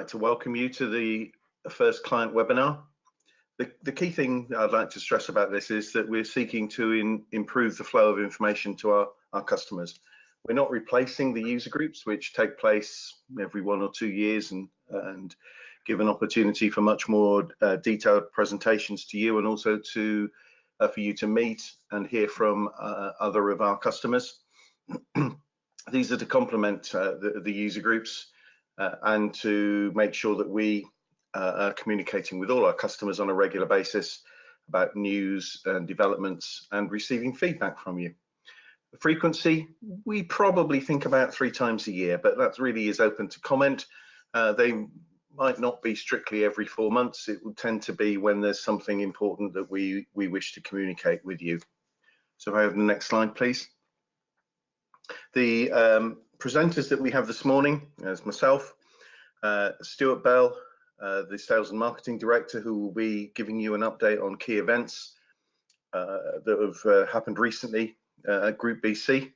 like to welcome you to the first client webinar. The key thing I'd like to stress about this is that we're seeking to improve the flow of information to our customers. We're not replacing the user groups, which take place every 1 or 2 years and give an opportunity for much more detailed presentations to you, and also to for you to meet and hear from other of our customers. These are to complement the user groups and to make sure that we are communicating with all our customers on a regular basis about news and developments and receiving feedback from you. The frequency, we probably think about 3 times a year, but that really is open to comment. They might not be strictly every 4 months. It will tend to be when there's something important that we wish to communicate with you. So if I have the next slide, please. The presenters that we have this morning is myself, Stuart Bell, the Sales and Marketing Director, who will be giving you an update on key events that have happened recently at GroupBC.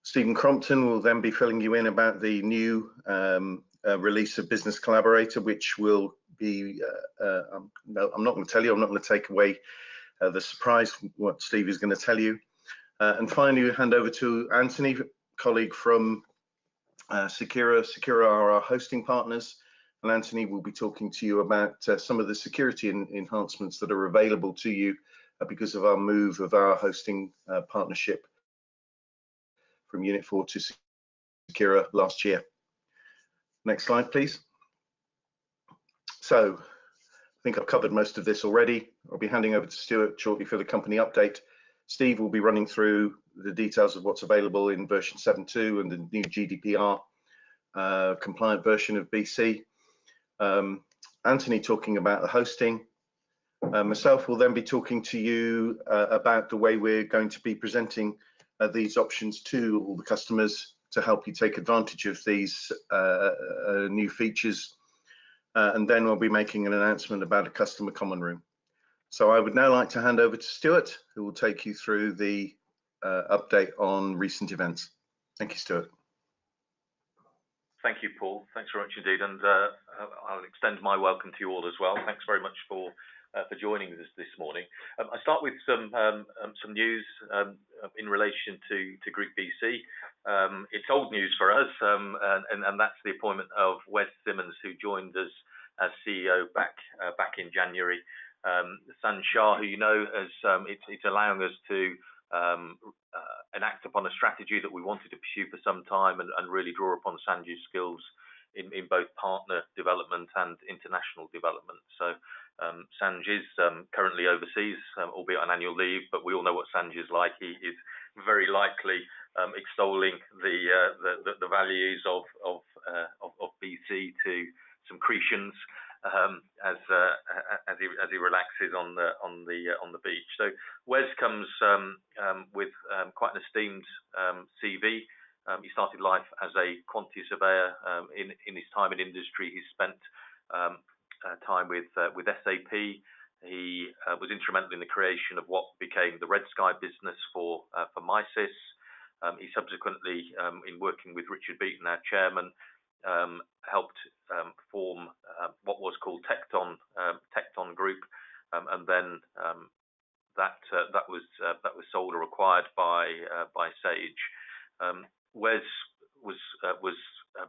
Stephen Crompton will then be filling you in about the new release of Business Collaborator, which will be, no, I'm not going to tell you, I'm not going to take away the surprise from what Steve is going to tell you. And finally, we hand over to Anthony, colleague from Secura. Secura are our hosting partners, and Anthony will be talking to you about some of the security enhancements that are available to you because of our move of our hosting partnership from Unit 4 to Secura last year. Next slide, please. So I think I've covered most of this already. I'll be handing over to Stuart shortly for the company update. Steve will be running through the details of what's available in version 7.2 and the new GDPR compliant version of BC. Anthony talking about the hosting. Myself will then be talking to you about the way we're going to be presenting these options to all the customers to help you take advantage of these new features. And then we'll be making an announcement about a customer common room. So I would now like to hand over to Stuart, who will take you through the update on recent events. Thank you, Stuart. Thank you, Paul. Thanks very much indeed, and I'll extend my welcome to you all as well. Thanks very much for joining us this morning. I start with some news in relation to GroupBC. It's old news for us, and that's the appointment of Wes Simmons, who joined us as CEO back in January. Sanj Shah, who you know, as it's allowing us to enact upon a strategy that we wanted to pursue for some time, and really draw upon Sanj's skills in both partner development and international development. So Sanj is currently overseas, albeit on annual leave, but we all know what Sanj is like. He is very likely extolling the values of BC to some Cretians as he relaxes on the beach. So Wes comes with quite an esteemed CV. He started life as a quantity surveyor. In his time in industry, he spent time with SAP. He was instrumental in the creation of what became the Red Sky business for MySys. He subsequently, in working with Richard Beaton, our chairman, helped form what was called Tecton Group, and then that was sold or acquired by Sage. Wes was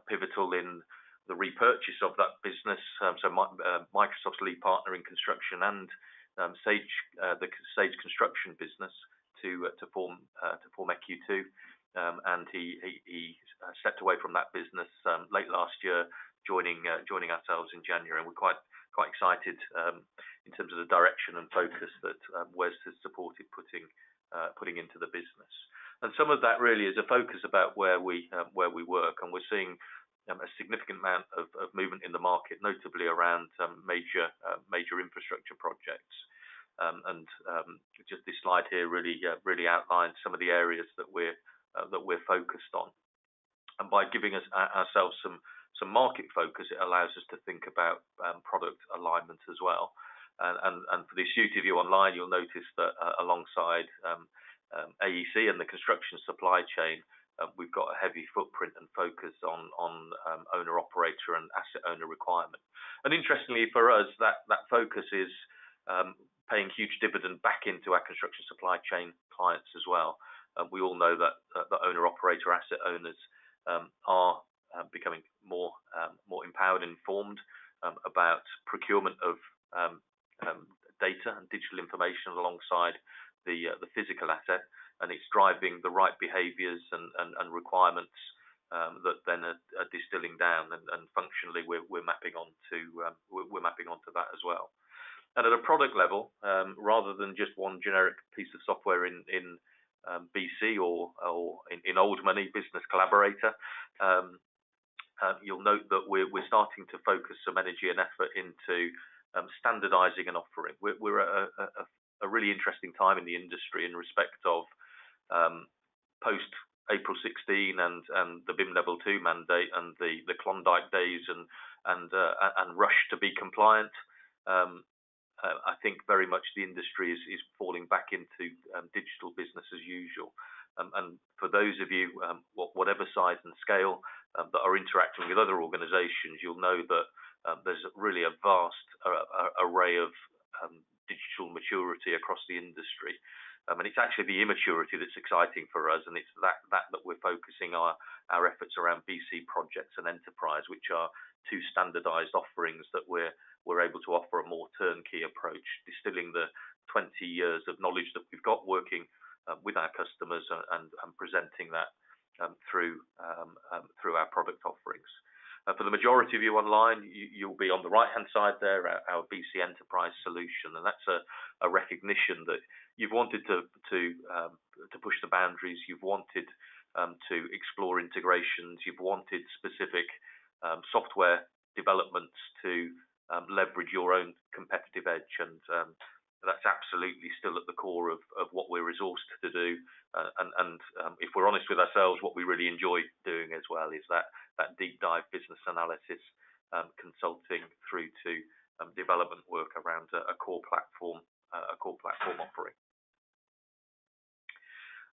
pivotal in the repurchase of that business. So Microsoft's lead partner in construction and Sage, the Sage construction business, to form EQ2. And he stepped away from that business late last year, joining ourselves in January, and we're quite excited in terms of the direction and focus that Wes has supported putting into the business. And some of that really is a focus about where we work, and we're seeing a significant amount of movement in the market, notably around major infrastructure projects. And just this slide here really outlines some of the areas that we're focused on, and by giving ourselves some market focus, it allows us to think about product alignment as well. And for the astute of you online, you'll notice that alongside AEC and the construction supply chain, we've got a heavy footprint and focus on owner operator and asset owner requirement. And interestingly for us, that focus is paying huge dividend back into our construction supply chain clients as well. We all know that the owner operator asset owners are becoming more empowered and informed about procurement of data and digital information alongside the physical asset, and it's driving the right behaviours and requirements that then are distilling down, and functionally we're mapping onto that as well. And at a product level, rather than just one generic piece of software in BC or in old money Business Collaborator, you'll note that we're starting to focus some energy and effort into standardising and offering. We're at a really interesting time in the industry in respect of post April 16 and the BIM Level 2 mandate and the Klondike days and rush to be compliant. I think very much the industry is falling back into digital business as usual. And for those of you, whatever size and scale, that are interacting with other organisations, you'll know that there's really a vast array of digital maturity across the industry. And it's actually the immaturity that's exciting for us, and it's that we're focusing our efforts around BC Projects and Enterprise, which are two standardised offerings that we're able to offer a more turnkey approach, distilling the 20 years of knowledge that we've got working with our customers and presenting that through our product offerings. For the majority of you online, you'll be on the right-hand side there, our BC Enterprise solution, and that's a recognition that you've wanted to push the boundaries, you've wanted to explore integrations, you've wanted specific software developments to leverage your own competitive edge, and that's absolutely still at the core of what we're resourced to do. And if we're honest with ourselves, what we really enjoy doing as well is that deep dive business analysis, consulting through to development work around a core platform offering.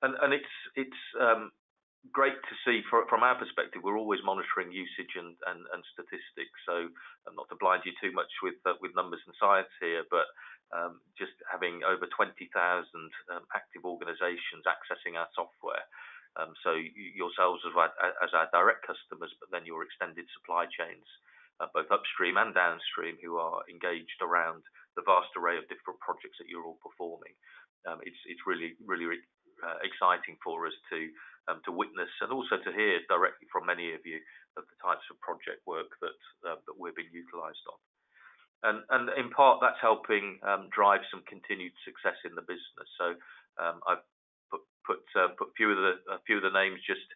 And it's great to see from our perspective. We're always monitoring usage and statistics, so not to blind you too much with numbers and science here, but just having over 20,000 active organisations accessing our software. So yourselves as our direct customers, but then your extended supply chains, both upstream and downstream, who are engaged around the vast array of different projects that you're all performing. It's really exciting for us to witness and also to hear directly from many of you of the types of project work that we're being utilised on. And in part, that's helping drive some continued success in the business. So I've put a few of the names just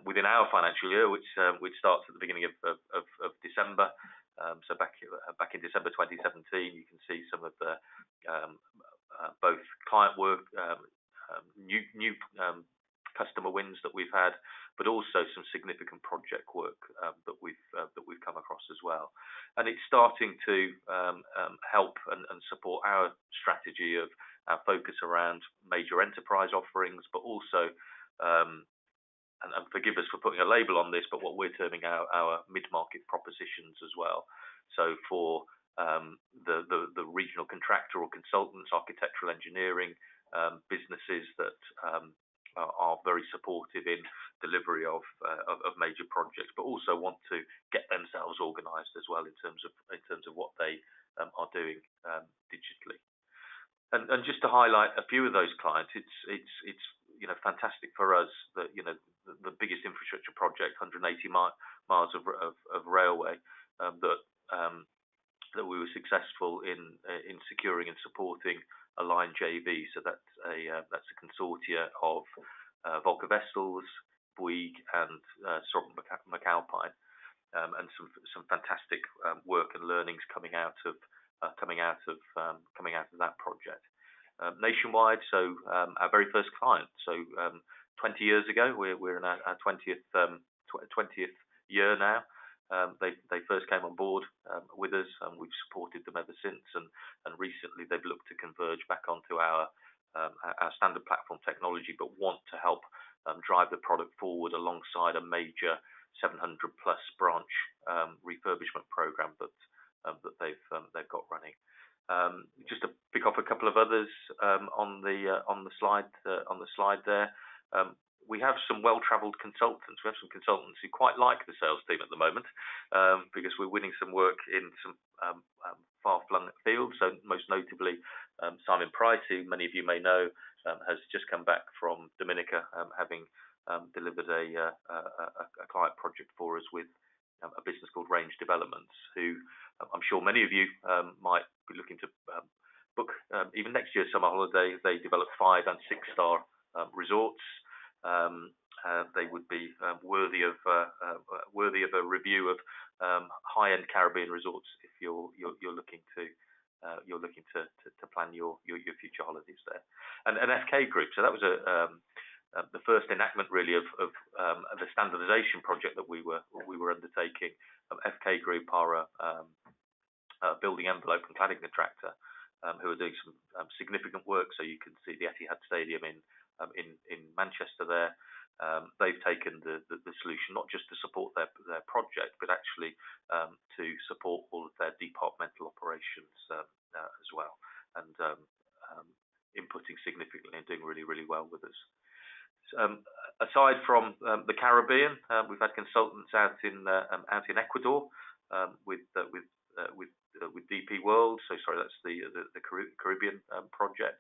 within our financial year, which starts at the beginning of December. So back in December 2017, you can see some of the both client work, new customer wins that we've had, but also some significant project work that we've come across as well. And it's starting to help and support our strategy of our focus around major enterprise offerings, but also, and forgive us for putting a label on this, but what we're terming our mid-market propositions as well. So for the regional contractor or consultants, architectural engineering businesses that are very supportive in delivery of major projects, but also want to get themselves organised as well in terms of what they are doing digitally. And just to highlight a few of those clients, it's fantastic for us that the biggest infrastructure project, 180 miles of railway, that we were successful in securing and supporting a line JV. So that's a consortia of Volker Wessels, Bouygues, and Sovereign McAlpine, and some fantastic work and learnings coming out of that project. Nationwide, so our very first client. So 20 years ago, we're in our 20th year now. They first came on board with us, and we've supported them ever since. And recently, they've looked to converge back onto our standard platform technology, but want to help drive the product forward alongside a major 700+ branch refurbishment program that they've got running. Just to pick off a couple of others on the slide there. We have some well-travelled consultants. We have some consultants who quite like the sales team at the moment because we're winning some work in some far-flung fields. So most notably, Simon Price, who many of you may know, has just come back from Dominica, having delivered a client project for us with a business called Range Developments, who I'm sure many of you might be looking to book even next year's summer holiday. They develop 5- and 6-star resorts. They would be worthy of a review of high-end Caribbean resorts if you're looking to plan your future holidays there. And an FK Group. So that was the first enactment really of the standardisation project that we were undertaking. FK Group are a building envelope and cladding contractor who are doing some significant work. So you can see the Etihad Stadium in Manchester there. They've taken the solution not just to support their project, but actually to support all of their departmental operations as well, and inputting significantly and doing really well with us. Aside from the Caribbean, we've had consultants out in Ecuador with DP World. So sorry, that's the Caribbean project.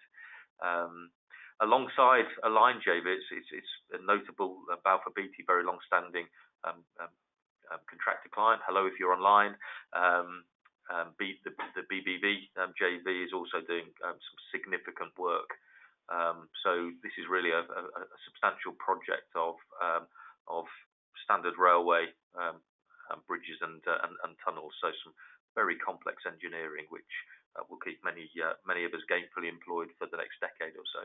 Alongside Align JV, it's a notable Balfour Beatty, very long-standing contractor client. Hello, if you're online. The BBV JV is also doing some significant work. So this is really a substantial project of standard railway bridges and tunnels. So some very complex engineering, which will keep many of us gainfully employed for the next decade or so.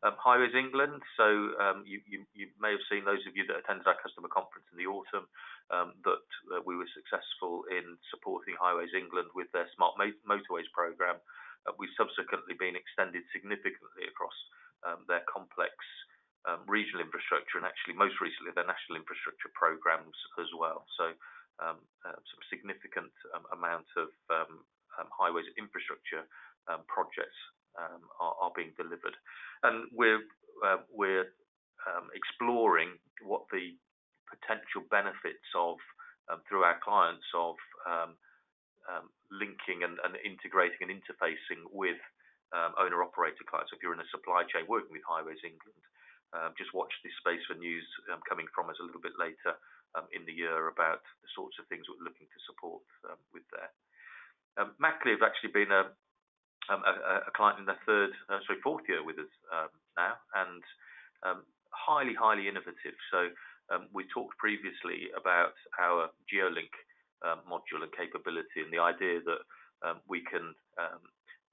Highways England. So you may have seen, those of you that attended our customer conference in the autumn, that we were successful in supporting Highways England with their Smart Motorways programme. We've subsequently been extended significantly across their complex regional infrastructure, and actually most recently their national infrastructure programmes as well. So some significant amount of highways infrastructure projects are being delivered, and we're exploring what the potential benefits of through our clients of linking and integrating and interfacing with owner-operator clients. So if you're in a supply chain working with Highways England, just watch this space for news coming from us a little bit later in the year about the sorts of things we're looking to support with there. Mackley have actually been a client in their fourth year with us now, and highly innovative. So we talked previously about our GeoLink module and capability, and the idea that we can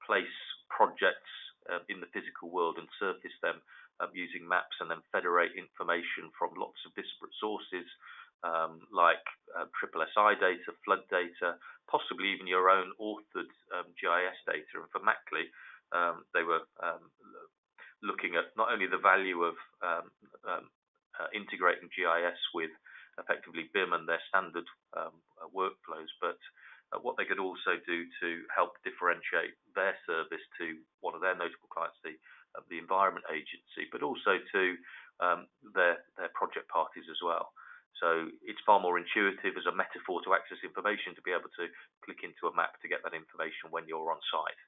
place projects in the physical world and surface them using maps, and then federate information from lots of disparate sources like SSSI data, flood data, possibly even your own authored GIS data. And for Mackley, they were looking at not only the value of integrating GIS with effectively BIM and their standard workflows, but what they could also do to help differentiate their service to one of their notable clients, the Environment Agency, but also to their project parties as well. So it's far more intuitive as a metaphor to access information, to be able to click into a map to get that information when you're on site,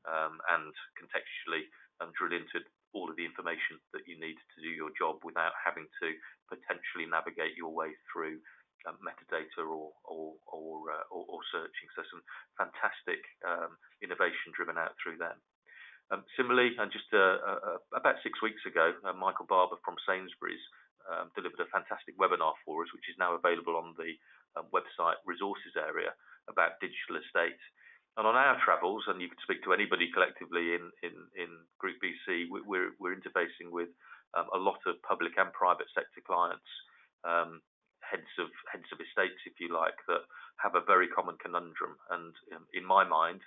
and contextually drill into all of the information that you need to do your job without having to potentially navigate your way through metadata or searching. So some fantastic innovation driven out through them. Similarly, and just about 6 weeks ago, Michael Barber from Sainsbury's delivered a fantastic webinar for us, which is now available on the website resources area, about digital estate. And on our travels, and you can speak to anybody collectively in GroupBC, we're interfacing with a lot of public and private sector clients, heads of estates, if you like, that have a very common conundrum. And in my mind,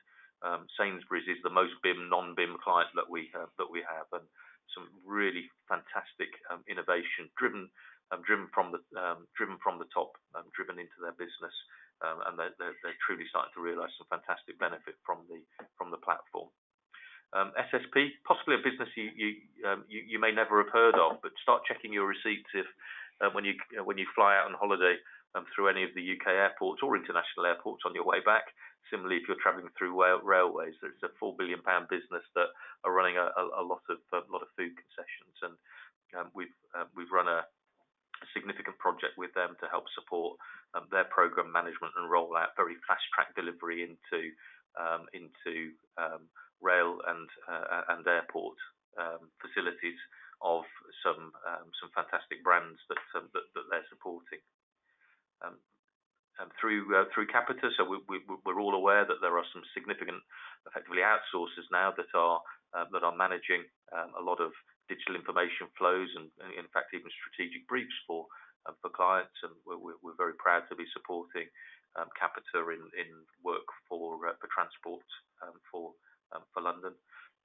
Sainsbury's is the most BIM non-BIM client that we have, and really fantastic innovation driven from the top, driven into their business, and they're truly starting to realise some fantastic benefit from the platform. SSP, possibly a business you may never have heard of, but start checking your receipts if when you fly out on holiday through any of the UK airports or international airports on your way back. Similarly, if you're travelling through railways, there's a £4 billion business that are running a lot of food concessions, and we've run a significant project with them to help support their program management and roll out very fast track delivery into rail and airport facilities of some fantastic brands that they're supporting. Through Capita, so we're all aware that there are some significant, effectively outsourcers now that are managing a lot of digital information flows and in fact even strategic briefs for clients, and we're very proud to be supporting Capita in work for transport for London.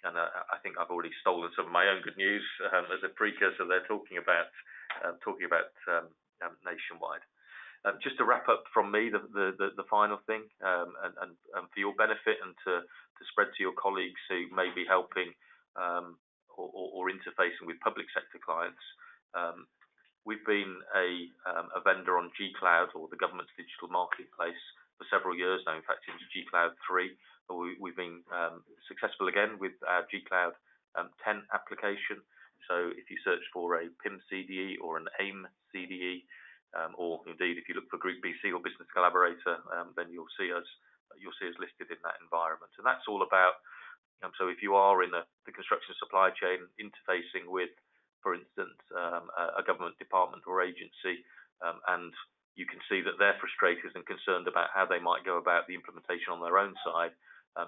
And I think I've already stolen some of my own good news as a precursor. They're talking about nationwide. Just to wrap up from me, the final thing, and for your benefit and to spread to your colleagues who may be helping or interfacing with public sector clients, we've been a vendor on G-Cloud, or the government's digital marketplace, for several years now. In fact, it's G-Cloud 3. We've been successful again with our G-Cloud 10 application. So if you search for a PIM CDE or an AIM CDE, or indeed if you look for GroupBC or Business Collaborator, then you'll see us listed in that environment. And that's all about, so if you are in the construction supply chain interfacing with, for instance, a government department or agency, and you can see that they're frustrated and concerned about how they might go about the implementation on their own side,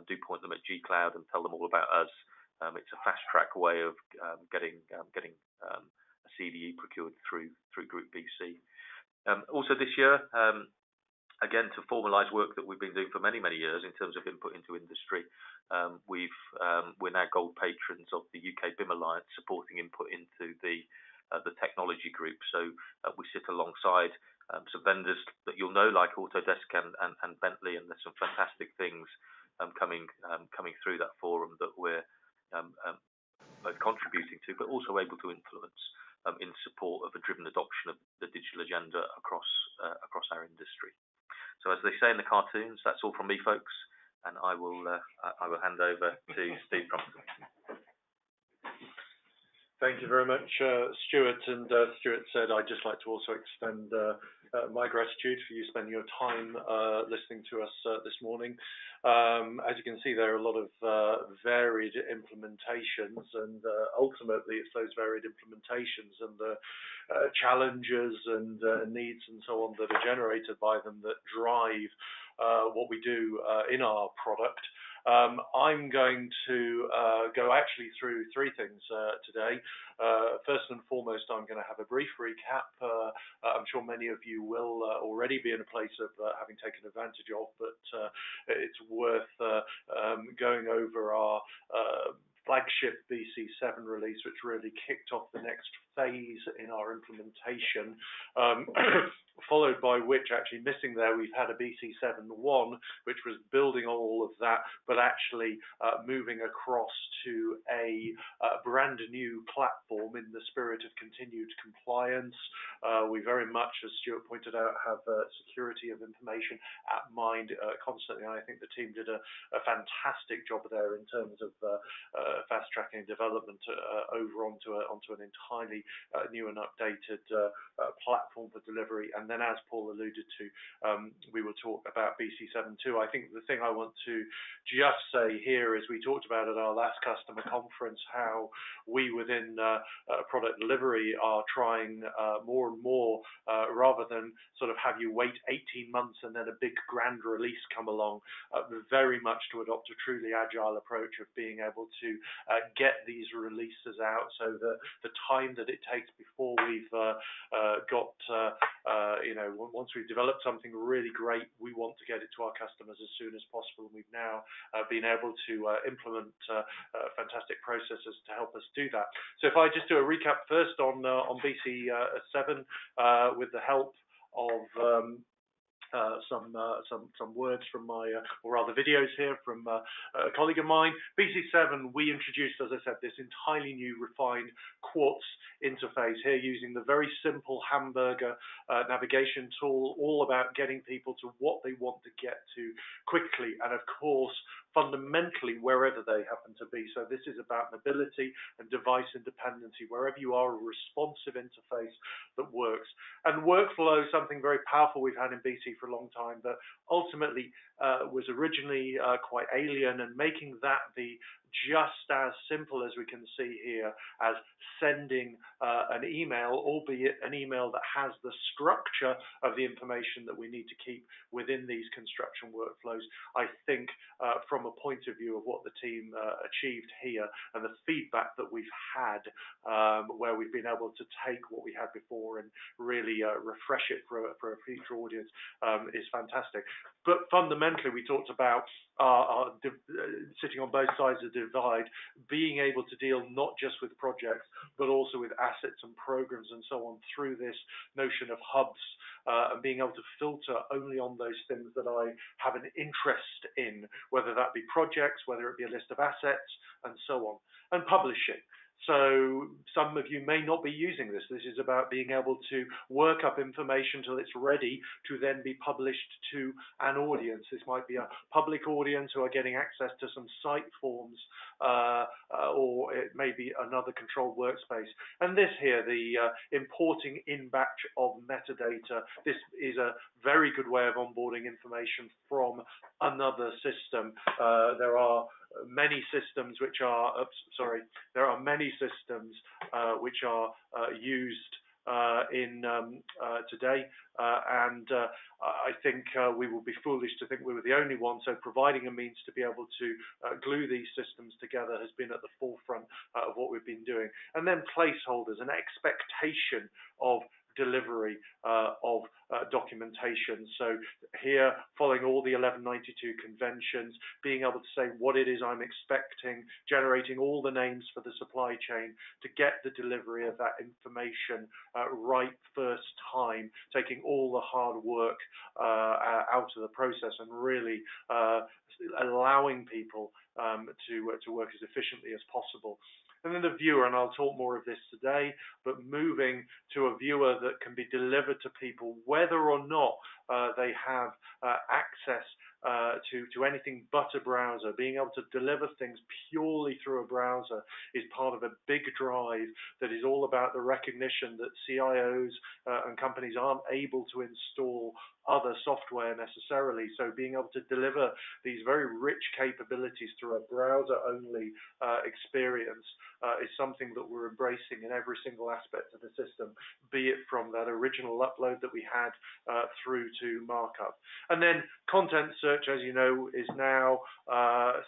do point them at G-Cloud and tell them all about us. It's a fast track way of getting a CDE procured through GroupBC. Also this year, again, to formalise work that we've been doing for many years in terms of input into industry, we're now gold patrons of the UK BIM Alliance, supporting input into the technology group. So we sit alongside some vendors that you'll know, like Autodesk and Bentley, and there's some fantastic things coming through that forum that we're both contributing to, but also able to influence in support of a driven adoption of the digital agenda across our industry. So as they say in the cartoons, that's all from me, folks, and I will hand over to Steve Crompton. Thank you very much, Stuart. And Stuart said, I'd just like to also extend my gratitude for you spending your time listening to us this morning. As you can see, there are a lot of varied implementations, and ultimately it's those varied implementations and the challenges and needs and so on that are generated by them that drive what we do in our product. I'm going to go actually through three things today. First and foremost, I'm going to have a brief recap. I'm sure many of you will already be in a place of having taken advantage of, but it's worth going over our flagship BC7 release, which really kicked off the next phase in our implementation, followed by which, actually missing there, we've had a BC7.1, which was building on all of that, but actually moving across to a brand new platform in the spirit of continued compliance. We very much, as Stuart pointed out, have security of information at mind constantly, and I think the team did a fantastic job there in terms of fast tracking development over onto an entirely new and updated platform for delivery. And then, as Paul alluded to, we will talk about BC7.2. I think the thing I want to just say here is we talked about at our last customer conference how we within product delivery are trying more and more, rather than sort of have you wait 18 months and then a big grand release come along, very much to adopt a truly agile approach of being able to get these releases out. So the time that it takes before we've got, once we've developed something really great, we want to get it to our customers as soon as possible. And we've now been able to implement fantastic processes to help us do that. So if I just do a recap first on BC 7 with the help of some words from my, or rather videos here from a colleague of mine. BC7, we introduced, as I said, this entirely new refined Quartz interface here using the very simple hamburger navigation tool, all about getting people to what they want to get to quickly, and of course, fundamentally wherever they happen to be. So this is about mobility and device independency, wherever you are, a responsive interface that works. And workflow is something very powerful we've had in BC for a long time, but ultimately was originally quite alien, and making that be just as simple as we can see here as sending an email, albeit an email that has the structure of the information that we need to keep within these construction workflows. I think from a point of view of what the team achieved here and the feedback that we've had, where we've been able to take what we had before and really refresh it for a future audience, is fantastic. But fundamentally, we talked about sitting on both sides of the divide, being able to deal not just with projects, but also with assets and programs and so on through this notion of hubs, and being able to filter only on those things that I have an interest in, whether that be projects, whether it be a list of assets, and so on. And publishing. So some of you may not be using this. This is about being able to work up information till it's ready to then be published to an audience. This might be a public audience who are getting access to some site forms, or it may be another controlled workspace. And this here, the importing in batch of metadata, this is a very good way of onboarding information from another system. There are many systems which are, which are used in today, and I think we will be foolish to think we were the only one. So providing a means to be able to glue these systems together has been at the forefront of what we've been doing. And then placeholders, an expectation of delivery of documentation. So here, following all the 1192 conventions, being able to say what it is I'm expecting, generating all the names for the supply chain to get the delivery of that information right first time, taking all the hard work out of the process, and really allowing people to work as efficiently as possible. And then the viewer, and I'll talk more of this today, but moving to a viewer that can be delivered to people whether or not they have access to anything but a browser. Being able to deliver things purely through a browser is part of a big drive that is all about the recognition that CIOs and companies aren't able to install other software necessarily. So being able to deliver these very rich capabilities through a browser-only experience is something that we're embracing in every single aspect of the system, be it from that original upload that we had through to markup. And then content search, as you know, is now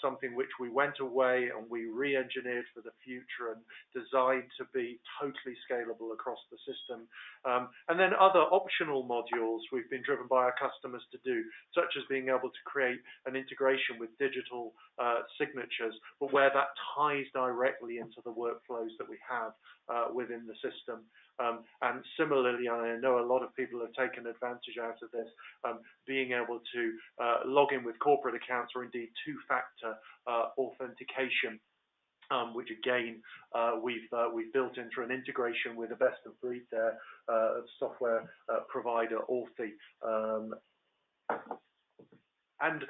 something which we went away and we re-engineered for the future and designed to be totally scalable across the system. And then other optional modules we've been driven by our customers to do, such as being able to create an integration with digital signatures, but where that ties directly into the workflows that we have within the system. And similarly, I know a lot of people have taken advantage out of this, being able to log in with corporate accounts, or indeed two-factor authentication, which again we've built in through an integration with a best of breed there software provider, Authy. And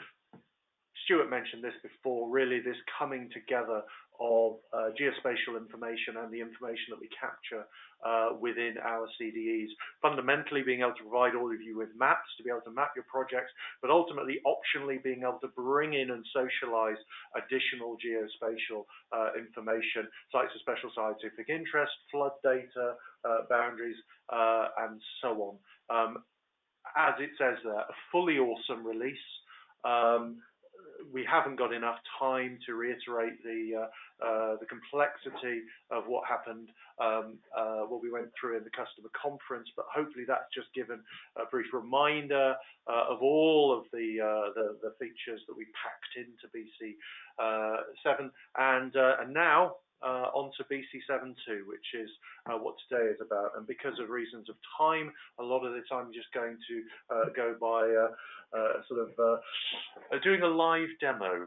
Stuart mentioned this before, really this coming together of geospatial information and the information that we capture within our CDEs. Fundamentally being able to provide all of you with maps to be able to map your projects, but ultimately optionally being able to bring in and socialize additional geospatial information, sites of special scientific interest, flood data, boundaries, and so on. As it says there, a fully awesome release. we haven't got enough time to reiterate the complexity of what happened, what we went through in the customer conference, but hopefully that's just given a brief reminder of all of the features that we packed into BC7, and now on to BC7.2, which is what today is about. And because of reasons of time, a lot of the time I'm just going to go by doing a live demo.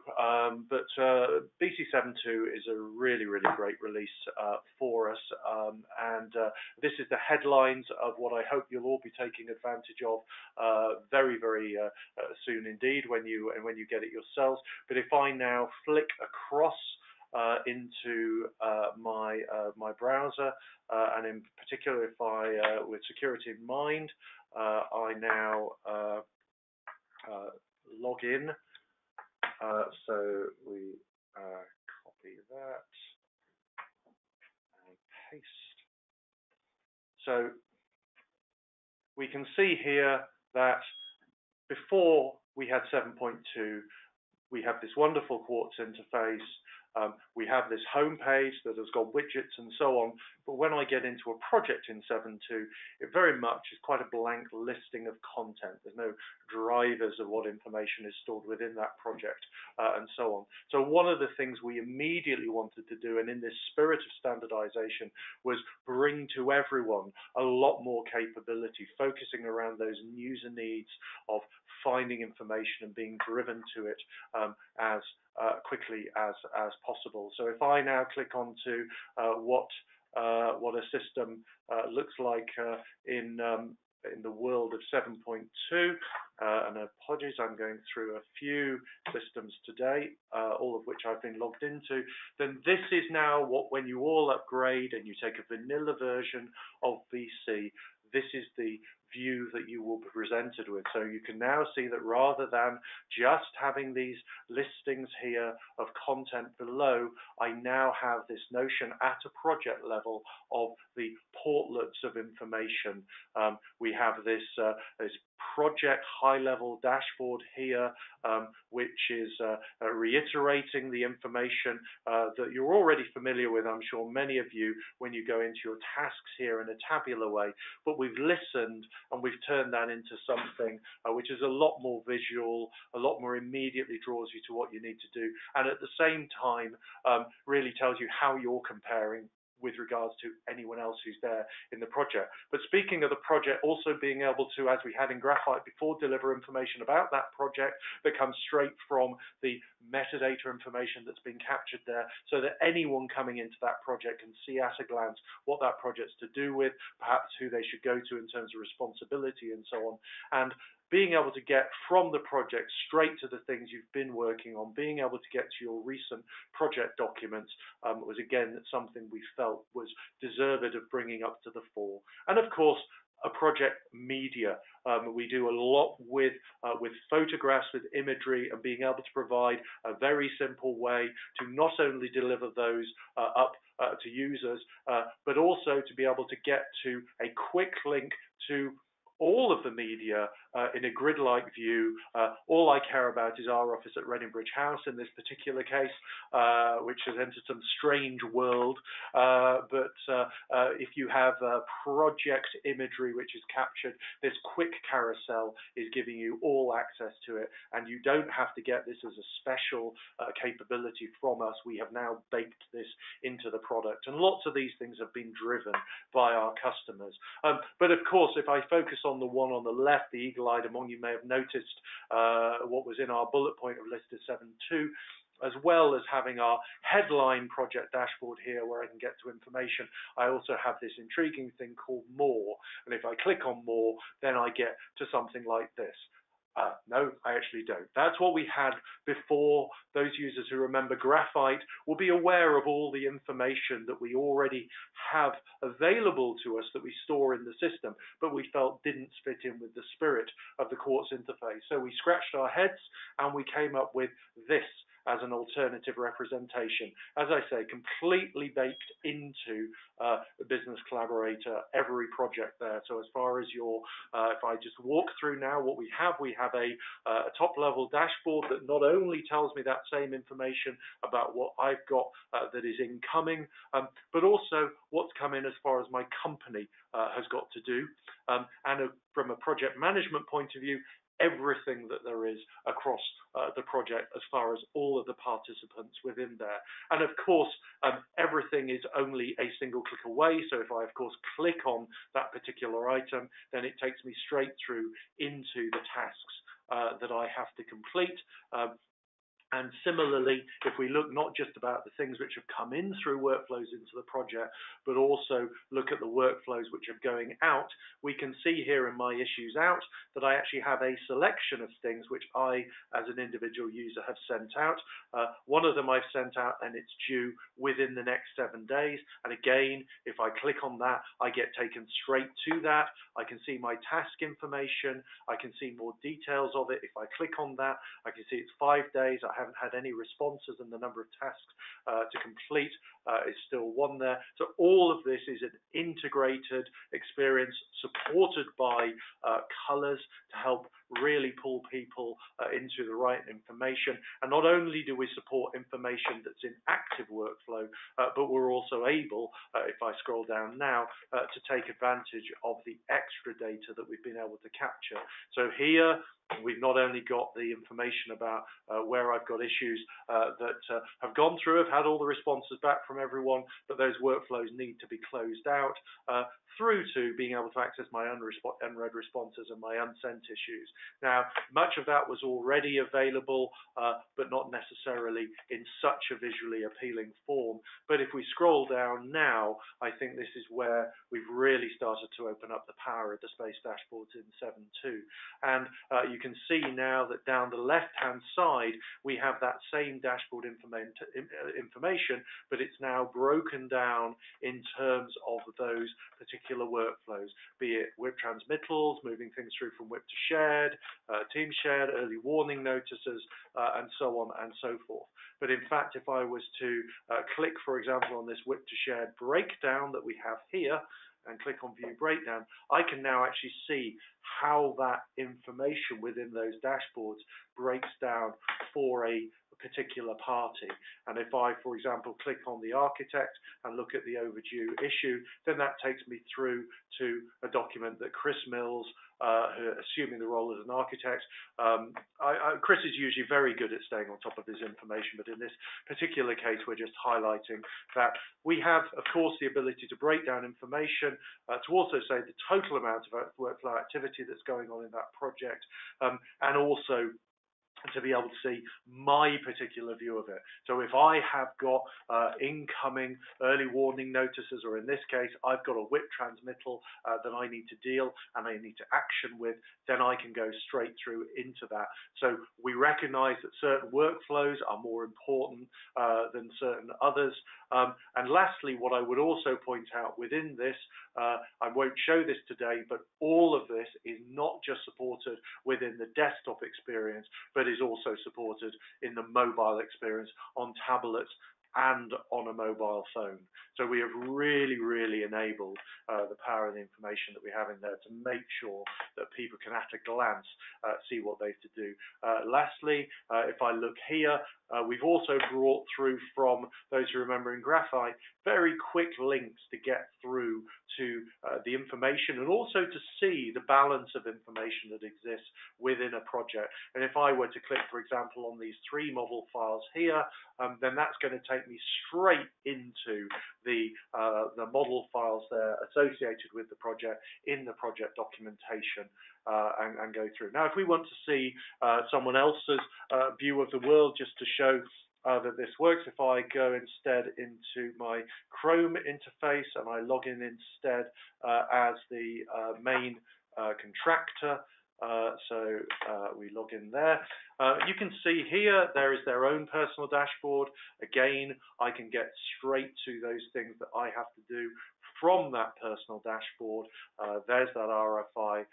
But BC7.2 is a really, really great release for us. This is the headlines of what I hope you'll all be taking advantage of very, very soon indeed when you get it yourselves. But if I now flick across into my browser, and in particular, if I, with security in mind, I now log in. So we copy that and paste. So we can see here that before we had 7.2, we have this wonderful Quartz interface. We have this home page that has got widgets and so on, but when I get into a project in 7.2, it very much is quite a blank listing of content. There's no drivers of what information is stored within that project and so on. So one of the things we immediately wanted to do, and in this spirit of standardization, was bring to everyone a lot more capability, focusing around those user needs of finding information and being driven to it as quickly as possible. So if I now click on to what a system looks like in the world of 7.2, and apologies, I'm going through a few systems today, all of which I've been logged into, then this is now what, when you all upgrade and you take a vanilla version of BC, this is the view that you will be presented with. So you can now see that rather than just having these listings here of content below, I now have this notion at a project level of the portlets of information. We have this project high-level dashboard here, which is reiterating the information that you're already familiar with, I'm sure many of you, when you go into your tasks here in a tabular way. But we've listened and we've turned that into something which is a lot more visual, a lot more immediately draws you to what you need to do, and at the same time really tells you how you're comparing with regards to anyone else who's there in the project. But speaking of the project, also being able to, as we had in Graphite before, deliver information about that project that comes straight from the metadata information that's been captured there, so that anyone coming into that project can see at a glance what that project's to do with, perhaps who they should go to in terms of responsibility and so on. And being able to get from the project straight to the things you've been working on, being able to get to your recent project documents was again something we felt was deserved of bringing up to the fore. And of course, a project media. We do a lot with photographs, with imagery, and being able to provide a very simple way to not only deliver those up to users, but also to be able to get to a quick link to all of the media in a grid-like view. All I care about is our office at Reading Bridge House in this particular case, which has entered some strange world. But if you have project imagery which is captured, this quick carousel is giving you all access to it, and you don't have to get this as a special capability from us. We have now baked this into the product, and lots of these things have been driven by our customers. But of course, if I focus on the one on the left, the eagle-eyed among you may have noticed what was in our bullet point of list of 7.2, as well as having our headline project dashboard here where I can get to information. I also have this intriguing thing called More, and if I click on More, then I get to something like this. No, I actually don't. That's what we had before. Those users who remember Graphite will be aware of all the information that we already have available to us that we store in the system, but we felt didn't fit in with the spirit of the Quartz interface. So we scratched our heads and we came up with this. as an alternative representation. As I say, completely baked into the Business Collaborator, every project there. So as far as if I just walk through now what we have a top-level dashboard that not only tells me that same information about what I've got that is incoming, but also what's come in as far as my company has got to do. From a project management point of view, everything that there is across the project as far as all of the participants within there. And of course, everything is only a single click away. So if I, of course, click on that particular item, then it takes me straight through into the tasks that I have to complete. And similarly, if we look not just about the things which have come in through workflows into the project, but also look at the workflows which are going out, we can see here in my issues out that I actually have a selection of things which I, as an individual user, have sent out. One of them I've sent out and it's due within the next 7 days. And again, if I click on that, I get taken straight to that. I can see my task information. I can see more details of it. If I click on that, I can see it's 5 days. I haven't had any responses, and the number of tasks to complete is still 1 there. So all of this is an integrated experience supported by colors to help really pull people into the right information. And not only do we support information that's in active workflow, but we're also able, if I scroll down now, to take advantage of the extra data that we've been able to capture. So here, we've not only got the information about where I've got issues that have gone through, have had all the responses back from everyone, but those workflows need to be closed out, through to being able to access my unread responses and my unsent issues. Now, much of that was already available, but not necessarily in such a visually appealing form. But if we scroll down now, I think this is where we've really started to open up the power of the space dashboards in 7.2. And you can see now that down the left-hand side, we have that same dashboard information, but it's now broken down in terms of those particular workflows, be it WIP transmittals, moving things through from WIP to shared, team shared, early warning notices, and so on and so forth. But in fact, if I was to click, for example, on this WIP to shared breakdown that we have here, and click on view breakdown, I can now actually see how that information within those dashboards breaks down for a particular party. And if I, for example, click on the architect and look at the overdue issue, then that takes me through to a document that Chris Mills, assuming the role as an architect, Chris is usually very good at staying on top of his information, but in this particular case, we're just highlighting that we have, of course, the ability to break down information, to also say the total amount of workflow activity that's going on in that project, and also to be able to see my particular view of it. So if I have got incoming early warning notices, or in this case, I've got a WIP transmittal that I need to deal and I need to action with, then I can go straight through into that. So we recognize that certain workflows are more important than certain others. And lastly, what I would also point out within this, I won't show this today, but all of this is not just supported within the desktop experience, but is also supported in the mobile experience on tablets and on a mobile phone. So we have really, really enabled the power of the information that we have in there to make sure that people can at a glance see what they have to do. Lastly, if I look here, we've also brought through, from those who remember in Graphite, very quick links to get through to the information, and also to see the balance of information that exists within a project. And if I were to click, for example, on these 3 model files here, then that's going to take me straight into the model files there associated with the project in the project documentation, and go through. Now, if we want to see someone else's view of the world, just to show that this works, if I go instead into my Chrome interface and I log in instead as the main contractor, so we log in there. You can see here there is their own personal dashboard. Again, I can get straight to those things that I have to do from that personal dashboard. There's that RFI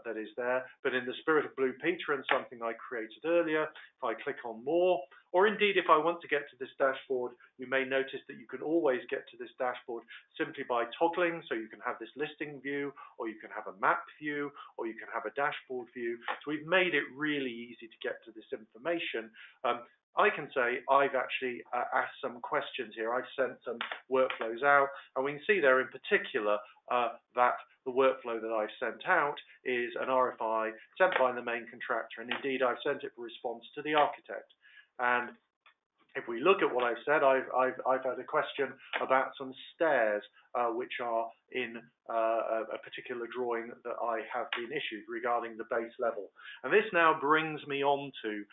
that is there. But in the spirit of Blue Peter and something I created earlier, if I click on more, Or indeed, if I want to get to this dashboard, you may notice that you can always get to this dashboard simply by toggling. So you can have this listing view, or you can have a map view, or you can have a dashboard view. So we've made it really easy to get to this information. I can say I've actually asked some questions here. I've sent some workflows out, and we can see there in particular that the workflow that I've sent out is an RFI sent by the main contractor, and indeed I've sent it for response to the architect. And if we look at what I've said, I've had a question about some stairs which are in a particular drawing that I have been issued regarding the base level. And this now brings me on to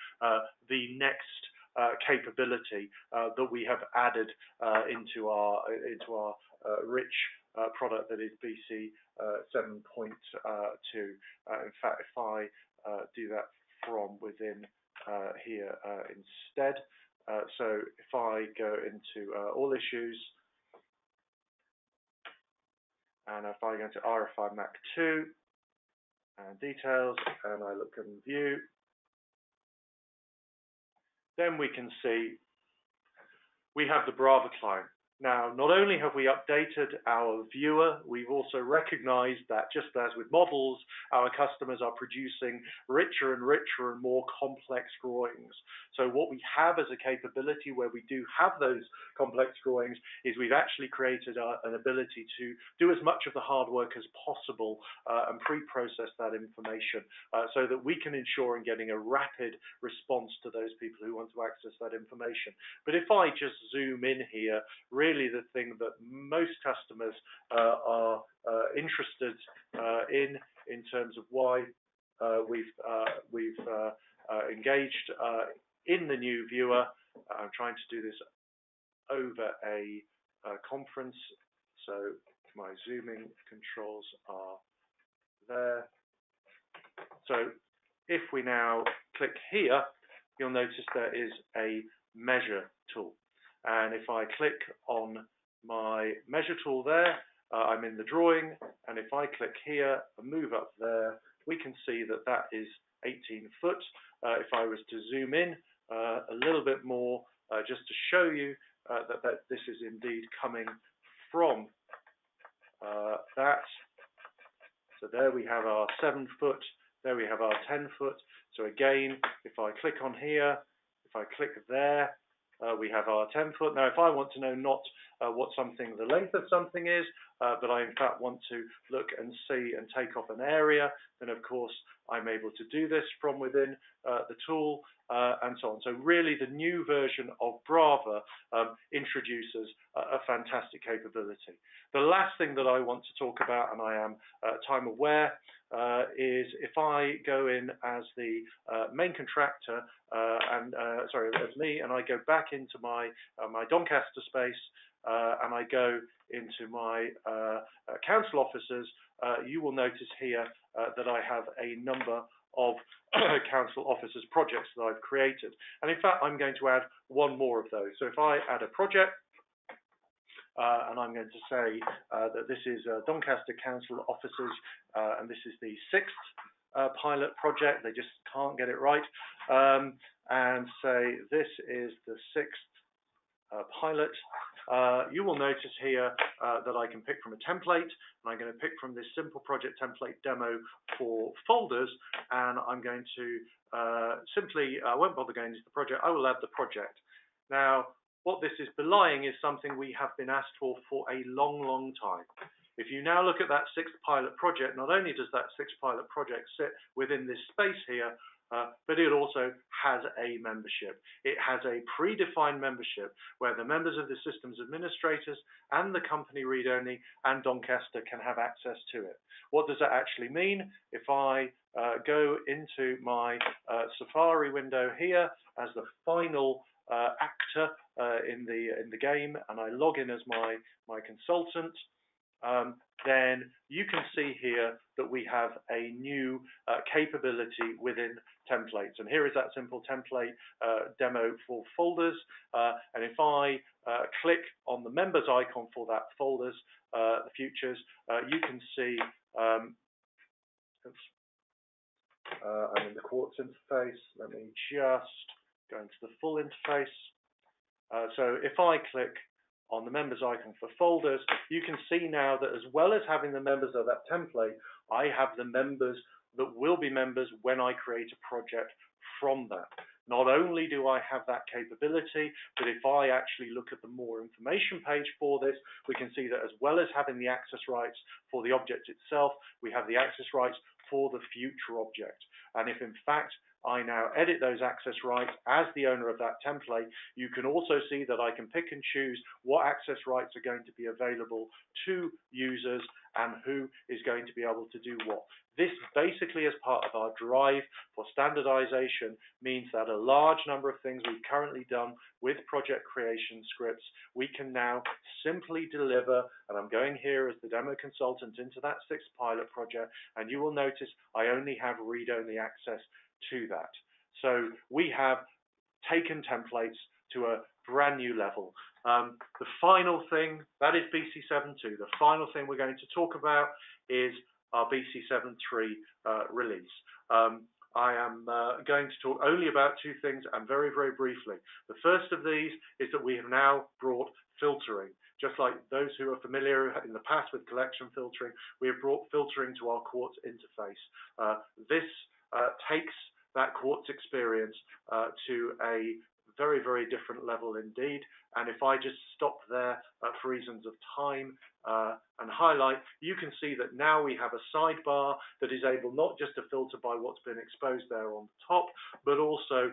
the next capability that we have added into our rich product that is BC 7.2. In fact, if I do that from within here instead. So if I go into all issues, and if I go into RFI Mac 2 and details, and I look in view, then we can see we have the Brava client. Now, not only have we updated our viewer, we've also recognized that just as with models, our customers are producing richer and richer and more complex drawings. So what we have as a capability where we do have those complex drawings is we've actually created an ability to do as much of the hard work as possible and pre-process that information so that we can ensure in getting a rapid response to those people who want to access that information. But if I just zoom in here, really the thing that most customers are interested in terms of why we've engaged in the new viewer. I'm trying to do this over a conference, so my zooming controls are there. So if we now click here, you'll notice there is a measure tool. And if I click on my measure tool there, I'm in the drawing, and if I click here and move up there, we can see that that is 18 foot. If I was to zoom in a little bit more, just to show you that this is indeed coming from that. So there we have our 7 foot, there we have our 10 foot. So again, if I click on here, if I click there, we have our 10 foot. Now, if I want to know not what something, the length of something is, but I in fact want to look and see and take off an area, then of course I'm able to do this from within the tool and so on. So really the new version of Brava introduces a fantastic capability. The last thing that I want to talk about, and I am time aware, is if I go in as the main contractor as me, and I go back into my Doncaster space and I go into my council officers, you will notice here that I have a number of council officers projects that I've created. And in fact, I'm going to add one more of those. So if I add a project, and I'm going to say that this is Doncaster Council Officers, and this is the 6th pilot project. They just can't get it right. And say this is the 6th pilot. You will notice here that I can pick from a template, and I'm going to pick from this simple project template demo for folders, and I'm going to simply, I won't bother going into the project, I will add the project. Now, what this is belying is something we have been asked for a long, long time. If you now look at that 6th pilot project, not only does that 6th pilot project sit within this space here, but it also has a membership. It has a predefined membership where the members of the systems administrators and the company read-only and Doncaster can have access to it. What does that actually mean? If I go into my Safari window here as the final actor in the game, and I log in as my consultant, then you can see here that we have a new capability within templates. And here is that simple template demo for folders. And if I click on the members icon for that folders, the futures, you can see, I'm in the Quartz interface. Let me just go into the full interface. So if I click on the members icon for folders, you can see now that as well as having the members of that template, I have the members that will be members when I create a project from that. Not only do I have that capability, but if I actually look at the more information page for this, we can see that as well as having the access rights for the object itself, we have the access rights for the future object. And if in fact I now edit those access rights as the owner of that template, you can also see that I can pick and choose what access rights are going to be available to users and who is going to be able to do what. This basically, as part of our drive for standardization, means that a large number of things we've currently done with project creation scripts, we can now simply deliver, and I'm going here as the demo consultant into that 6th pilot project, and you will notice I only have read-only access to that. So we have taken templates to a brand new level. The final thing, that is BC 7.2. The final thing we're going to talk about is our BC 7.3 release. I am going to talk only about 2 things and very, very briefly. The first of these is that we have now brought filtering. Just like those who are familiar in the past with collection filtering, we have brought filtering to our Quartz interface. This takes that Quartz experience to a very, very different level indeed. And if I just stop there for reasons of time and highlight, you can see that now we have a sidebar that is able not just to filter by what's been exposed there on the top, but also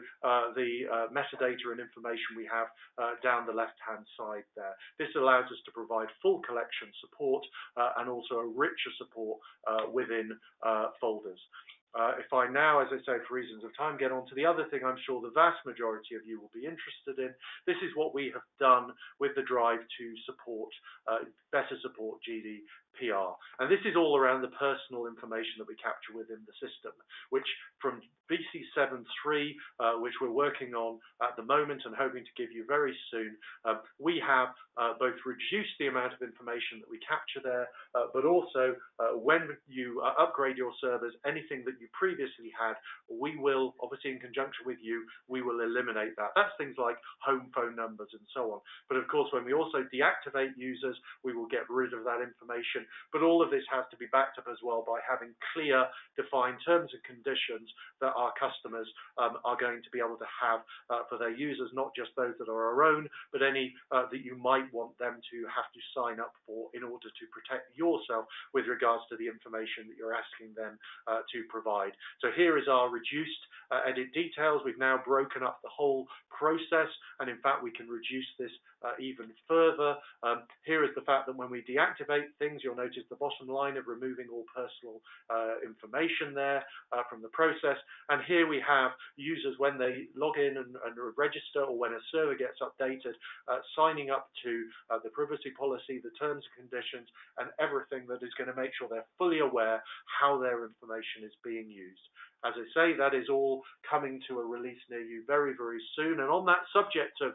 the metadata and information we have down the left-hand side there. This allows us to provide full collection support and also a richer support within folders. If I now, as I say, for reasons of time, get on to the other thing I'm sure the vast majority of you will be interested in, this is what we have done with the drive to support, better support GDPR. And this is all around the personal information that we capture within the system, which from BC 7.3, which we're working on at the moment and hoping to give you very soon, we have both reduced the amount of information that we capture there, but also when you upgrade your servers, anything that you previously had, we will, obviously in conjunction with you, we will eliminate that. That's things like home phone numbers and so on. But of course, when we also deactivate users, we will get rid of that information. But all of this has to be backed up as well by having clear, defined terms and conditions that our customers are going to be able to have for their users, not just those that are our own, but any that you might want them to have to sign up for in order to protect yourself with regards to the information that you're asking them to provide. So here is our reduced edit details. We've now broken up the whole process, and in fact we can reduce this even further. Here is the fact that when we deactivate things, you'll notice the bottom line of removing all personal information there from the process. And here we have users when they log in and register, or when a server gets updated, signing up to the privacy policy, the terms and conditions, and everything that is going to make sure they're fully aware how their information is being used. As I say, that is all coming to a release near you very, very soon. And on that subject of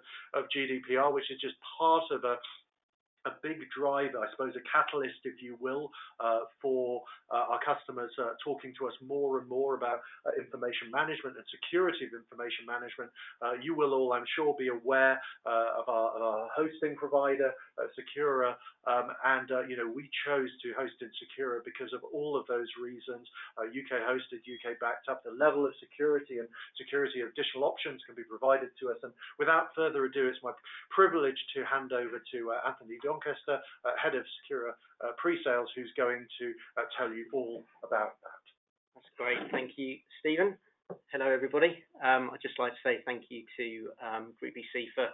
GDPR, which is just part of a big drive, I suppose a catalyst, if you will, for our customers talking to us more and more about information management and security of information management. You will all, I'm sure, be aware of our hosting provider, Secura, and we chose to host in Secura because of all of those reasons. UK hosted, UK backed up. The level of security and security of additional options can be provided to us. And without further ado, it's my privilege to hand over to Anthony Doncaster, head of Secura pre-sales, who's going to tell you all about that. That's great. Thank you, Stephen. Hello, everybody. I'd just like to say thank you to GroupBC for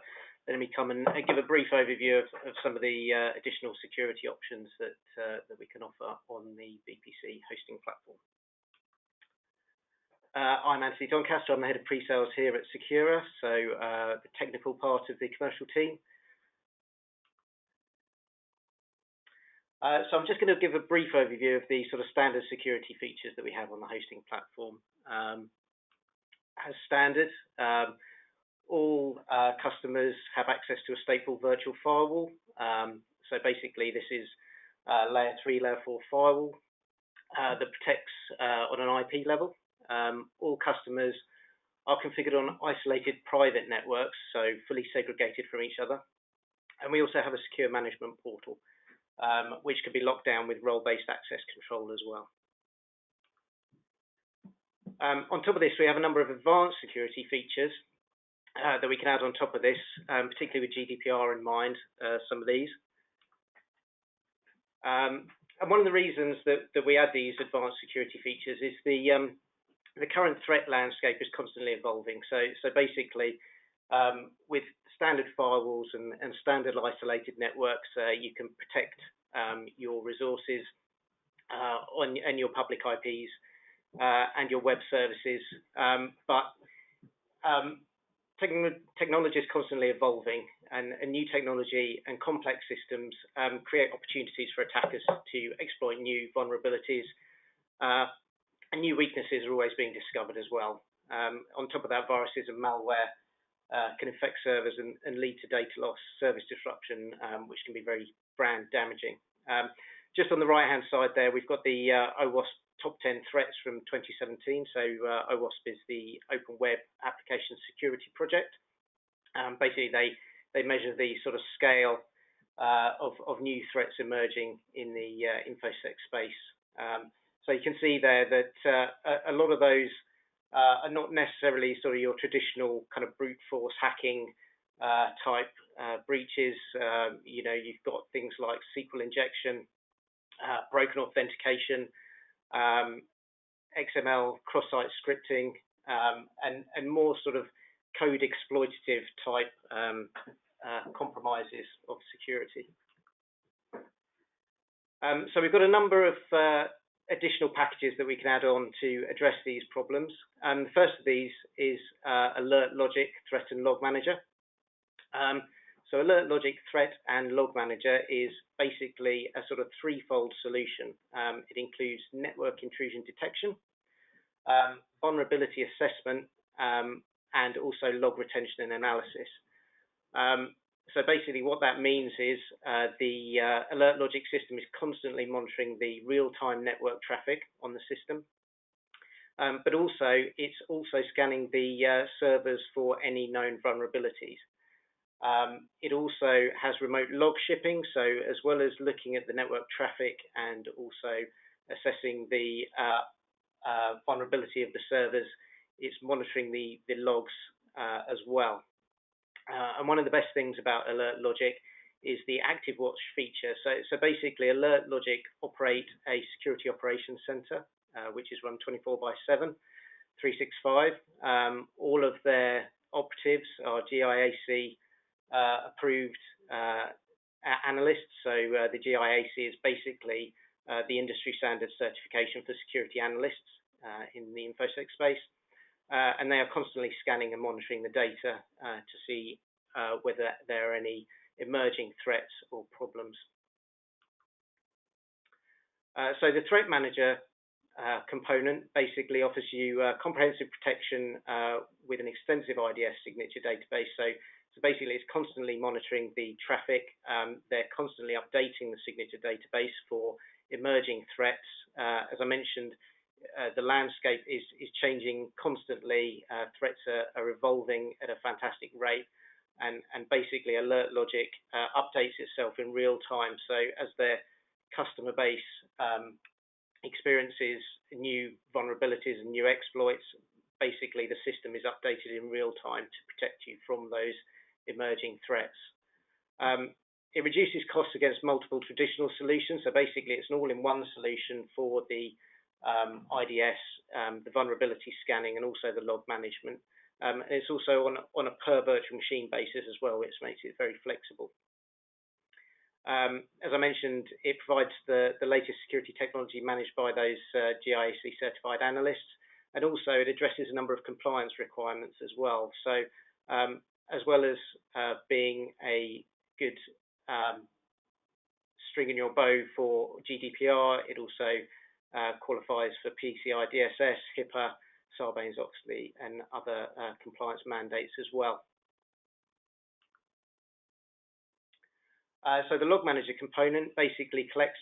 letting me come and give a brief overview of some of the additional security options that we can offer on the BPC hosting platform. I'm Anthony Doncaster. I'm the head of pre-sales here at Secura, so the technical part of the commercial team. So I'm just going to give a brief overview of the sort of standard security features that we have on the hosting platform. As standard, all customers have access to a stateful virtual firewall. So basically this is layer 3, layer 4 firewall that protects on an IP level. All customers are configured on isolated private networks, so fully segregated from each other. And we also have a secure management portal, which can be locked down with role-based access control as well. On top of this, we have a number of advanced security features that we can add on top of this, particularly with GDPR in mind, some of these. And one of the reasons that we add these advanced security features is the current threat landscape is constantly evolving. So basically, with standard firewalls and standard isolated networks, you can protect your resources and your public IPs and your web services. But technology is constantly evolving, and new technology and complex systems create opportunities for attackers to exploit new vulnerabilities, and new weaknesses are always being discovered as well. On top of that, viruses and malware can infect servers and lead to data loss, service disruption, which can be very brand damaging. Just on the right-hand side there, we've got the OWASP Top 10 Threats from 2017. So OWASP is the Open Web Application Security Project. Basically, they measure the sort of scale of new threats emerging in the InfoSec space. So you can see there that a lot of those are not necessarily sort of your traditional kind of brute force hacking type breaches. You've got things like SQL injection, broken authentication, XML cross-site scripting, and more sort of code exploitative type compromises of security. So we've got a number of additional packages that we can add on to address these problems. The first of these is Alert Logic Threat and Log Manager. So Alert Logic Threat and Log Manager is basically a sort of threefold solution. It includes network intrusion detection, vulnerability assessment, and also log retention and analysis. So basically what that means is the Alert Logic system is constantly monitoring the real-time network traffic on the system, but also it's also scanning the servers for any known vulnerabilities. It also has remote log shipping, so as well as looking at the network traffic and also assessing the vulnerability of the servers, it's monitoring the logs as well. And one of the best things about Alert Logic is the Active Watch feature. So basically, Alert Logic operate a security operations center, which is run 24/7, 365. All of their operatives are GIAC approved analysts. So the GIAC is basically the industry standard certification for security analysts in the InfoSec space. And they are constantly scanning and monitoring the data to see whether there are any emerging threats or problems. So the Threat Manager component basically offers you comprehensive protection with an extensive IDS signature database. So basically it's constantly monitoring the traffic. They're constantly updating the signature database for emerging threats. As I mentioned, the landscape is changing constantly. Threats are evolving at a fantastic rate, and basically Alert Logic updates itself in real time. So as their customer base experiences new vulnerabilities and new exploits, basically the system is updated in real time to protect you from those emerging threats. It reduces costs against multiple traditional solutions. So basically it's an all-in-one solution for the IDS, the vulnerability scanning, and also the log management. And it's also on a per virtual machine basis as well, which makes it very flexible. As I mentioned, it provides the latest security technology managed by those GIAC certified analysts, and also it addresses a number of compliance requirements as well. So as well as being a good string in your bow for GDPR, it also qualifies for PCI DSS, HIPAA, Sarbanes-Oxley, and other compliance mandates as well. So the Log Manager component basically collects,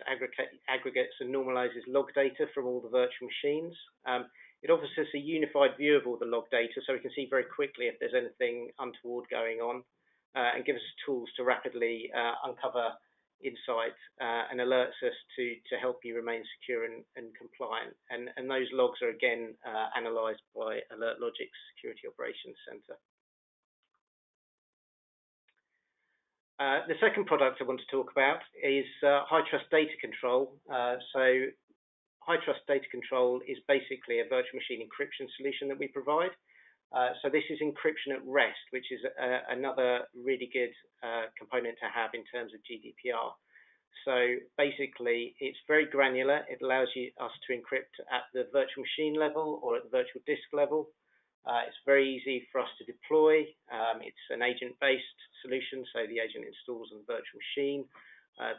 aggregates, and normalizes log data from all the virtual machines. It offers us a unified view of all the log data, so we can see very quickly if there's anything untoward going on, and gives us tools to rapidly uncover insight and alerts us to help you remain secure and compliant. And those logs are again analysed by AlertLogic's Security Operations Centre. The second product I want to talk about is High Trust Data Control. So High Trust Data Control is basically a virtual machine encryption solution that we provide. So this is encryption at rest, which is another really good component to have in terms of GDPR. So basically, it's very granular. It allows us to encrypt at the virtual machine level or at the virtual disk level. It's very easy for us to deploy. It's an agent-based solution, so the agent installs on the virtual machine.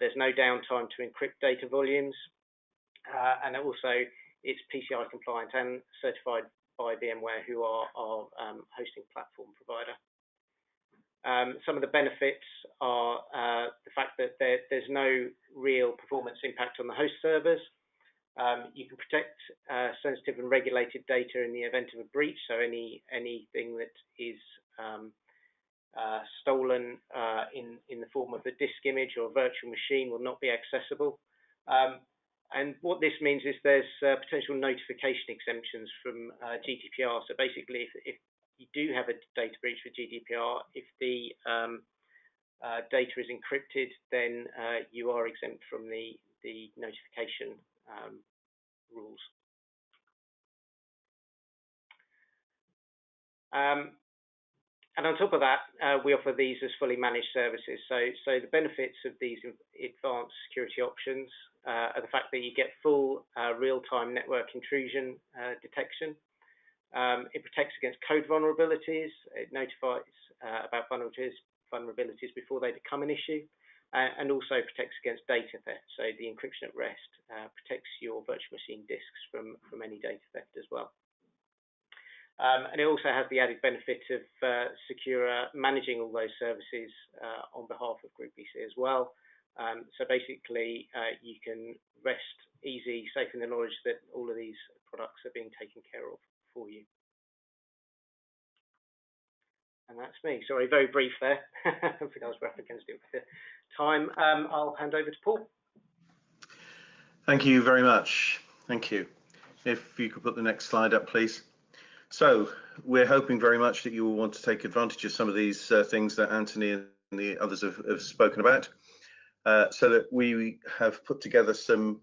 There's no downtime to encrypt data volumes. And also, it's PCI compliant and certified by VMware, who are our hosting platform provider. Some of the benefits are the fact that there's no real performance impact on the host servers. You can protect sensitive and regulated data in the event of a breach, so anything that is stolen in the form of a disk image or a virtual machine will not be accessible. And what this means is there's potential notification exemptions from GDPR. So basically, if you do have a data breach with GDPR, if the data is encrypted, then you are exempt from the notification rules. And on top of that, we offer these as fully managed services. So the benefits of these advanced security options are the fact that you get full real-time network intrusion detection. It protects against code vulnerabilities. It notifies about vulnerabilities before they become an issue, and also protects against data theft. So the encryption at rest protects your virtual machine disks from any data theft as well. And it also has the added benefit of secure managing all those services on behalf of GroupBC as well. So basically, you can rest easy, safe in the knowledge that all of these products are being taken care of for you. And that's me. Sorry, very brief there. I think I was rough against it with the time. I'll hand over to Paul. Thank you very much. Thank you. If you could put the next slide up, please. So we're hoping very much that you will want to take advantage of some of these things that Anthony and the others have spoken about, so that we have put together some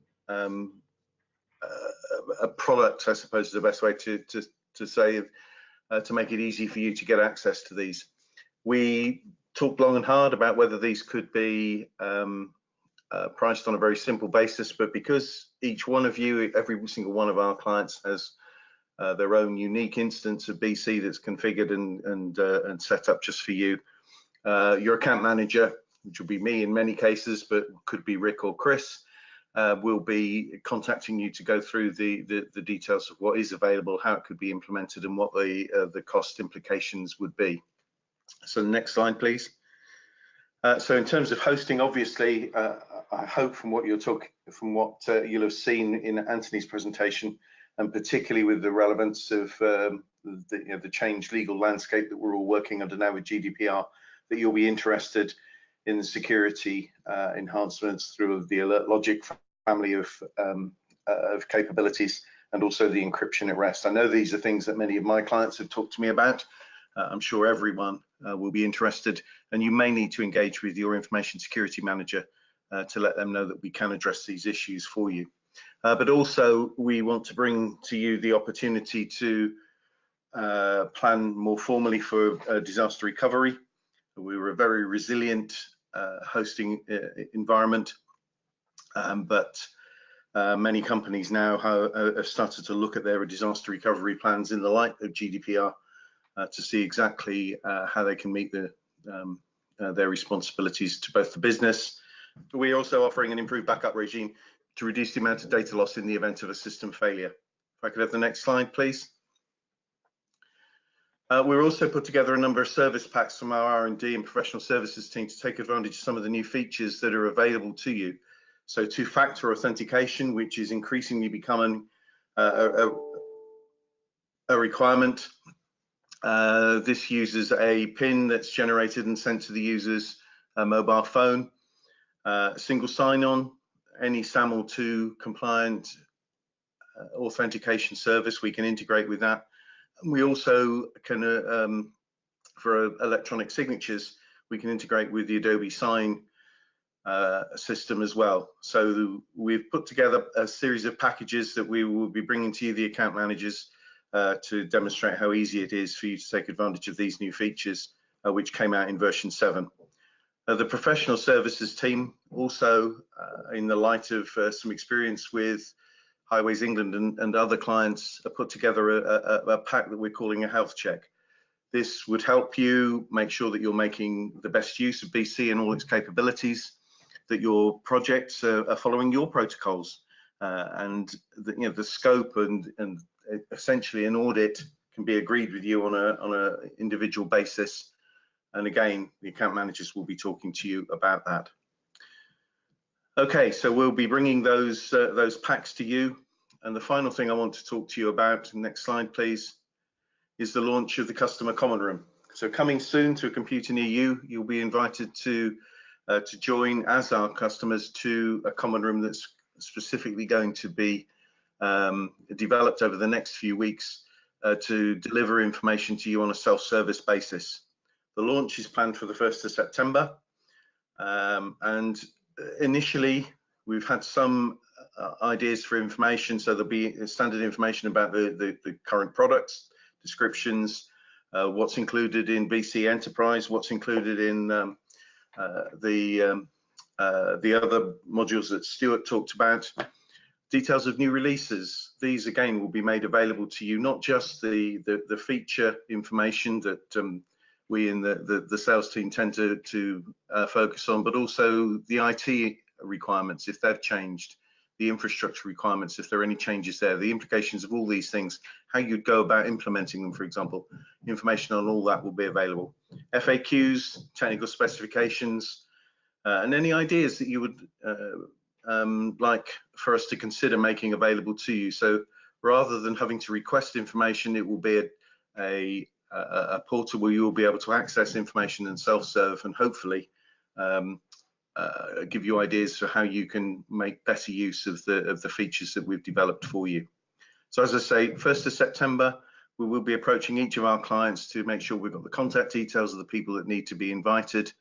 a product, I suppose is the best way to say, to make it easy for you to get access to these. We talked long and hard about whether these could be priced on a very simple basis, but because each one of you, every single one of our clients has their own unique instance of BC that's configured and set up just for you. Your account manager, which will be me in many cases, but could be Rick or Chris, will be contacting you to go through the details of what is available, how it could be implemented, and what the cost implications would be. So the next slide, please. So in terms of hosting, obviously, I hope from what you'll have seen in Anthony's presentation, and particularly with the relevance of the changed legal landscape that we're all working under now with GDPR, that you'll be interested in the security enhancements through the AlertLogic family of capabilities, and also the encryption at rest. I know these are things that many of my clients have talked to me about. I'm sure everyone will be interested, and you may need to engage with your information security manager to let them know that we can address these issues for you. But also, we want to bring to you the opportunity to plan more formally for disaster recovery. We were a very resilient hosting environment, but many companies now have started to look at their disaster recovery plans in the light of GDPR to see exactly how they can meet their responsibilities to both the business. We're also offering an improved backup regime to reduce the amount of data loss in the event of a system failure. If I could have the next slide, please. We're also put together a number of service packs from our R&D and professional services team to take advantage of some of the new features that are available to you. So two-factor authentication, which is increasingly becoming a requirement. This uses a PIN that's generated and sent to the user's mobile phone. Single sign-on, any SAML2 compliant authentication service, we can integrate with that. We also can, for electronic signatures, we can integrate with the Adobe Sign system as well. So we've put together a series of packages that we will be bringing to you, the account managers, to demonstrate how easy it is for you to take advantage of these new features, which came out in version 7. The professional services team also, in the light of some experience with Highways England and other clients, put together a pack that we're calling a health check. This would help you make sure that you're making the best use of BC and all its capabilities, that your projects are following your protocols, and the scope and essentially an audit can be agreed with you on a individual basis. And again, the account managers will be talking to you about that. Okay, so we'll be bringing those packs to you. And the final thing I want to talk to you about, next slide please, is the launch of the customer common room. So coming soon to a computer near you, you'll be invited to join as our customers to a common room that's specifically going to be developed over the next few weeks to deliver information to you on a self-service basis. The launch is planned for the 1st of September, and initially we've had some ideas for information. So there'll be standard information about the current products, descriptions, what's included in BC Enterprise, what's included in the other modules that Stuart talked about, details of new releases. These again will be made available to you, not just the feature information that we in the sales team tend to focus on, but also the IT requirements if they've changed, the infrastructure requirements if there are any changes there, the implications of all these things, how you'd go about implementing them, for example. Information on all that will be available. FAQs, technical specifications, and any ideas that you would like for us to consider making available to you. So rather than having to request information, it will be a portal where you will be able to access information and self-serve, and hopefully give you ideas for how you can make better use of the features that we've developed for you. So as I say, 1st of September, we will be approaching each of our clients to make sure we've got the contact details of the people that need to be invited.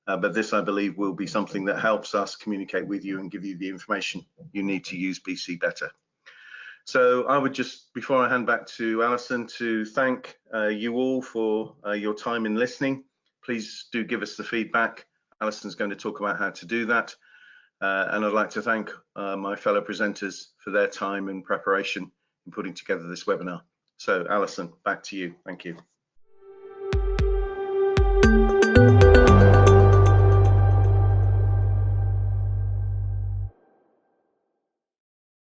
But this, I believe, will be something that helps us communicate with you and give you the information you need to use BC better. So I would just, before I hand back to Alison, to thank you all for your time in listening. Please do give us the feedback. Alison's going to talk about how to do that. And I'd like to thank my fellow presenters for their time and preparation in putting together this webinar. So Alison, back to you. Thank you.